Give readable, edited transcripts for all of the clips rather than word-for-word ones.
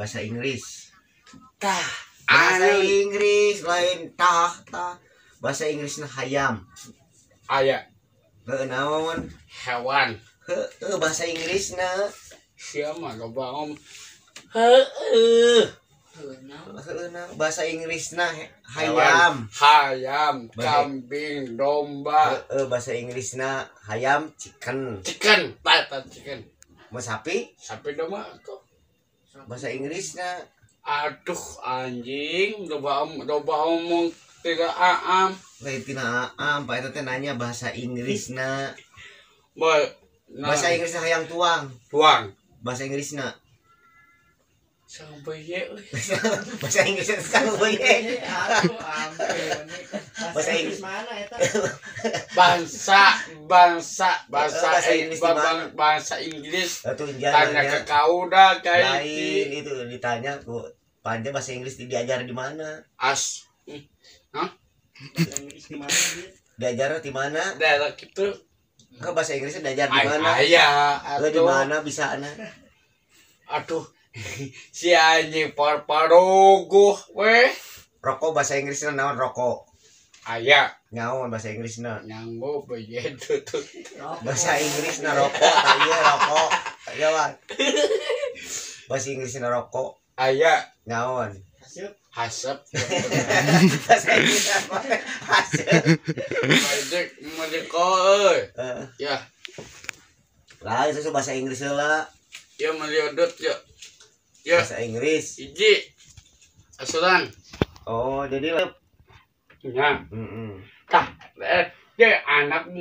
bahasa Inggris. Tah, Bahasa Inggris lain tah. Bahasa Inggrisna hayam. aya Naon? hewan. Bahasa Inggrisna Siapa loba om? Heueuh. bahasa Inggrisna hayam. Hayam, kambing, domba. Bahasa Inggrisna hayam chicken. Chicken, chicken. Mau sapi? Sapi domba tuh. Bahasa Inggrisna Aduh anjing, loba omong tidak aam. lain tina Pak eta teh nanya bahasa Inggrisna. Bahasa Nah, Inggrisna hayam tuang. tuang. Bahasa Inggrisna Sampai ye. bahasa Inggrisna sekarang boye. Bahasa Inggris mana eta? Bahasa Inggris di mana? Bahasa Inggris. Atuh Tanya ke kau dah kayak lain itu ditanya ku Panja bahasa Inggris diajar di mana? as. Hah? Inggris di mana dia? Diajar di mana? Daerah gitu. Ke bahasa Inggrisnya diajar di mana? Aya, Lo di mana bisa ana? aduh. Si anjing parparogoh weh. Rokok bahasa Inggrisnya naon rokok? Aya Nyaon bahasa Inggrisna? nyanggo begitu tuh. Bahasa Inggrisna rokok, tanya rokok. Jawab. Bahasa Inggrisna rokok. Aya Nyaon? Hasil hasep. Bahasa Inggrisna hasil. Majek mediko euy. Ya, Lah itu bahasa Inggris lah. ya meliodot ya. Ya, Bahasa Inggris. hiji. Asuran. Oh, jadi lah. Ya. Heeh. Tah, dia anak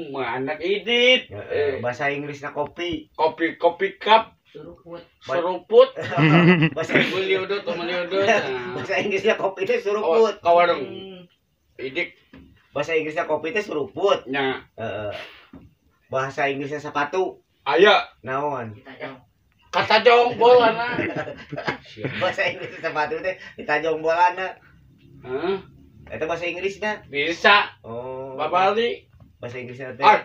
idit. Bahasa Inggrisnya kopi. Kopi cup suruput. seruput. Bahasa Meliodot. Bahasa Inggrisnya kopi itu Oh, suruput. kawarung. Idik Bahasa Inggrisnya kopi itu suruput. nya Bahasa Inggrisnya sepatu. aya Naon? Kita jauh. kata jongbolana. Bahasa Inggris sepatu teh ditajong bolana. Hah? Itu bahasa Inggrisnya. Bisa Oh. babali. Bahasa Inggrisnya teh. Ah.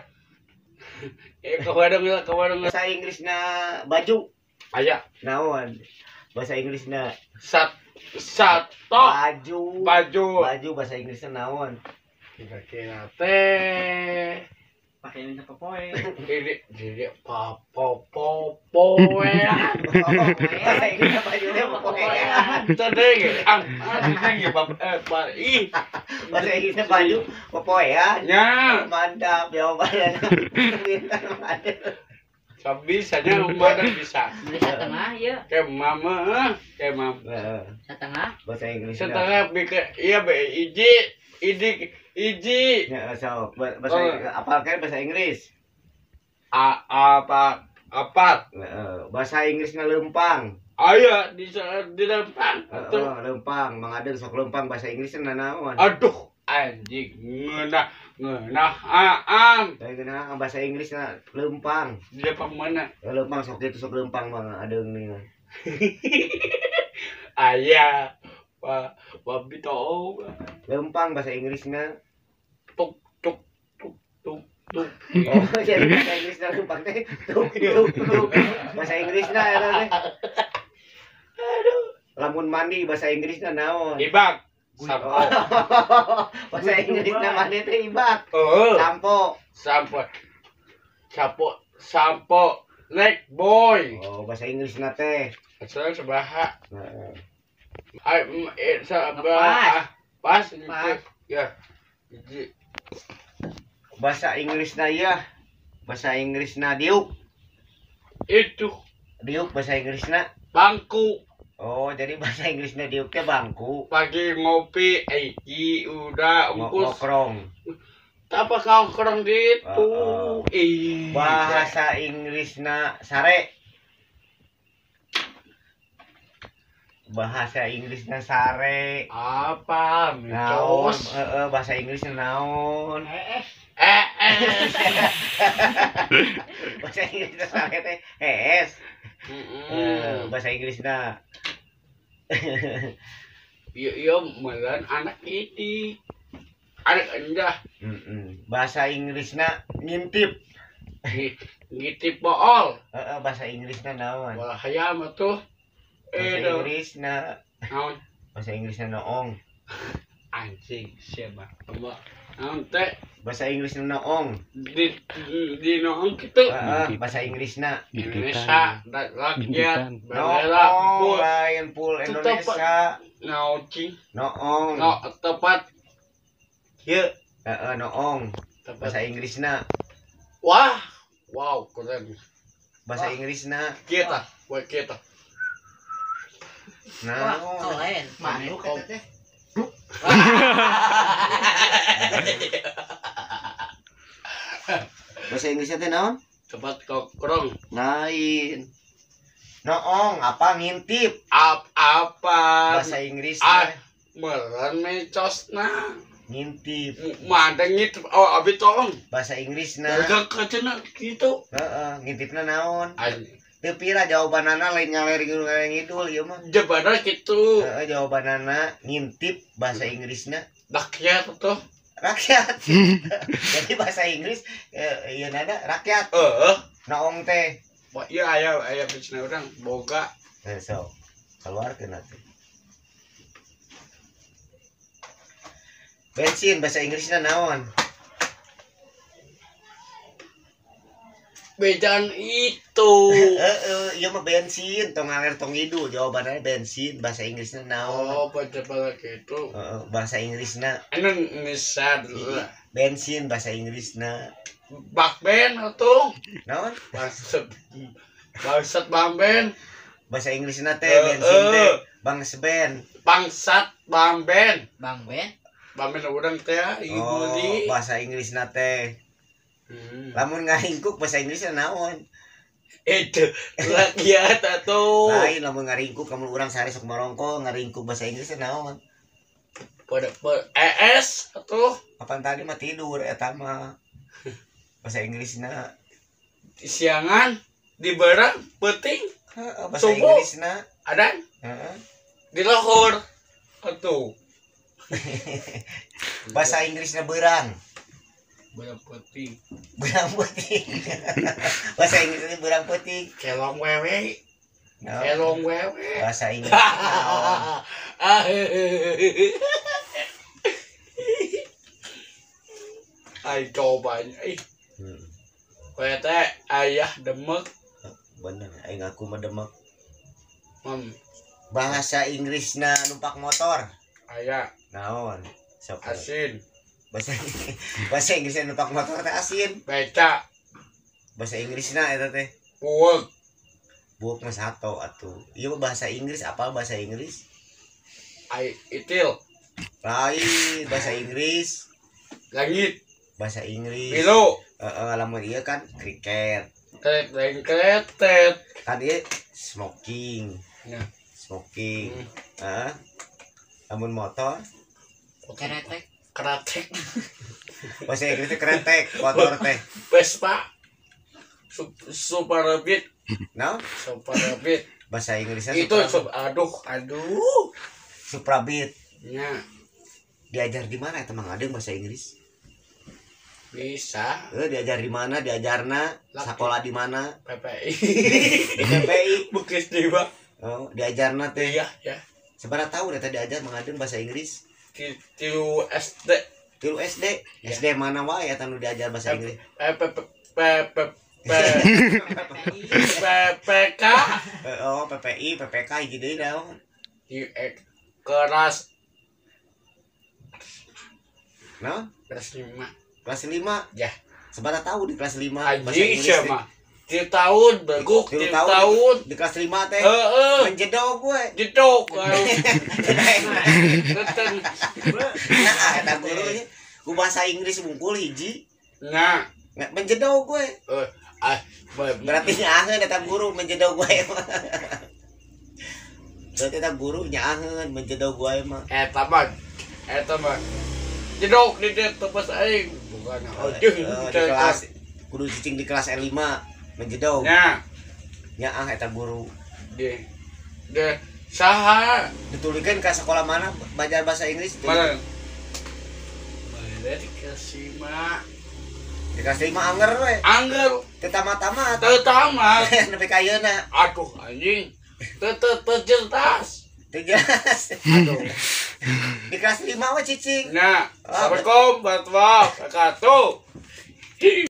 Kawarung. Bahasa Inggrisnya baju. Aya Naon? Bahasa Inggrisnya sato baju. baju. Baju bahasa Inggrisnya naon? Kira-kira teh Pakai ini popoe. Jadi popo ya. Bahasa Inggrisnya bajunya popoean. Tadeng, ih. Bahasa Inggrisnya baju popoean. Ya, Mantap jawabannya. Bintang mantap. bisanya mana bisa. Bisa tengah ya. Kayak mama. Setengah. Bahasa Inggrisnya. Setengah bikin iya be iji. Ya, so, bahasa apalkan bahasa Inggris. Apa Bahasa Inggrisnya lempang. aya di depan atuh. Lempang, mangadeng sok lempang bahasa Inggrisnya naon? Aduh anjing ngeunah aam Tadi kena bahasa Inggrisnya lempang. di depan mana Lempang sok itu sok lempang mangadeng nih. aya babi tau Lempang bahasa Inggrisnya. tuk Oh, jadi bahasa Inggrisnya lempang teh. Tuk. Bahasa Inggrisnya eta teh. Lamun mandi bahasa Inggrisnya naon? ibak sampo Bahasa Inggrisnya mandi teh ibak. oh sampo leg boy Oh, bahasa Inggrisnya teh. asal sebaha Heeh. sebaha pas gitu ya hiji Bahasa Inggrisnya ya. Bahasa Inggrisnya diuk. itu Diuk bahasa Inggrisnya. bangku Oh, jadi bahasa Inggrisnya diuk teh bangku. pagi ngopi udah ungkus Ngokrong. apa nongkrong gitu Bahasa Inggrisnya sare. Bahasa Inggrisnya sare. apa Naon? micos Bahasa Inggrisnya naon? Bahasa Inggrisnya sare teh es. Bahasa Inggrisnya. iya melan anak ini anak endah Bahasa Inggrisnya ngintip. ngitip bool Bahasa Inggrisnya naon? wah hayam tuh Bahasa Inggrisna. Naon? Bahasa Inggrisna noong. Anjing siapa? Mbak. Naon teh? Bahasa Inggrisna noong. Di noong kitu. Bahasa Inggrisna. Indonesia, rakyat, bendera, Noong pul, lain pul Indonesia. naucing, Noong. no tepat, Ieu. Noong. Bahasa tepat. Inggrisna. Wah, wow, keren. Bahasa Wah. Inggrisna. Kita, buat kita. Nah, Keren. Manuk eta teh. bahasa Inggrisnya teh naon? Tepat kokrong. Lain. Noong apa ngintip? Apa? Bahasa Inggrisnya Meren mecosna. ngintip. Mandengit, oh abi tolong. Bahasa Inggrisna Jaga kacena gitu. ngintipna naon? Anjing. Teu pira jawabanana lain ngaler ngidul ieu mah. Jebana gitu. Jawabanana ngintip bahasa Inggrisna Rakyat tuh. rakyat. Jadi bahasa Inggris ieu nada rakyat. Noong teh. Wah, iya aya bisna urang boga. So, keluarkeun atuh. Bensin bahasa Inggrisna naon? Bejan itu. Ieu mah bensin, tong ngaler tong ngidul jawabanana bensin bahasa Inggrisna naon? Oh, baca gitu. Bahasa Inggrisna Indonesia dulu. bensin bahasa Inggrisna Bakben atuh. naon? Bangsat bamben. Bahasa Inggrisna teh bensin teh bangsben. Bangsat bamben. Bang Ben. Bamben urang teh ibu di. Bahasa Inggrisna teh lamun ngaringkuk bahasa Inggrisna naon? Itu rakyat atuh. Lain lamun ngaringkuk kamu urang sehari sok marongko ngaringkuk bahasa Inggrisna naon? Pada ES atuh. Kapan tadi mah tidur eta mah. Bahasa Inggrisna Siangan di barang penting bahasa Subuh. Inggrisna ada di lohor atuh. bahasa Inggrisna beurang. Barang penting. Beurang peuting. Bahasa Inggrisna beurang peuting. Kelong wewe. No. Kelong wewe. Bahasa Inggris naon? Ay cobanya Kayak teh ayah demek Bener, aing aku mah demek. Bahasa Bahasa Inggrisna numpak motor. ayah Naon? Sok. asin Bahasa Inggrisna numpak motor teh asin. beca Bahasa Inggrisna eta teh puweg buuk mah sato atuh. Ieu mah bahasa Inggris apa bahasa Inggris? ay itil Lain bahasa Inggris. langit Bahasa Inggris. biru Lamun ieu kan kriket. kretet Kan ieu smoking. Ya. Smoking. Lamun motor Keretek. keratek bahasa Inggris teh kretek, motor teh. Vespa super beat Naon? super beat Bahasa Inggrisnya itu aduh Suprabit. ya Diajar di mana eta Mang Adeng bahasa Inggris? bisa Diajar di mana? Diajarna sekolah di mana? PPI Di PPI. bukis dewa Oh, diajarna teh. ya ya Seberapa tahun eta diajar Mang Adeng bahasa Inggris? tilu SD Tilu SD. Ya. SD mana wae eta nu diajar bahasa Inggris? PPK PPI, PPK hiji deui naon? di kelas Naon? kelas 5 Kelas 5. ya Seberapa tahun di kelas 5 bahasa anjing Inggris? sama tiap tahun beguk Tilu tiap tahun Di kelas 5 teh. heeh Menjedok gue. jedok Nah, eta gurunya ku bahasa Inggris mungkul hiji. nah Menjedok gue. Berarti nyaangeun eta guru menjedok gue mah. Berarti eta guru nyaangeun menjedok gue mah. eta mah jedok di dia tebas aing bukan Di kelas kudu cicing di kelas L5 menjedok. nya Nyaang eta guru. de saha Ditulikeun ka sekolah mana belajar bahasa Inggris? mana balik ke sima Di kelas 5 anger we. angger Teu tamat-tamat. teu tamat Nepi ka ayeuna. aduh anjing Terjelas. Tegas. Aduh. Di kelas 5 mah cicing. Nah, assalamualaikum warahmatullahi wabarakatuh.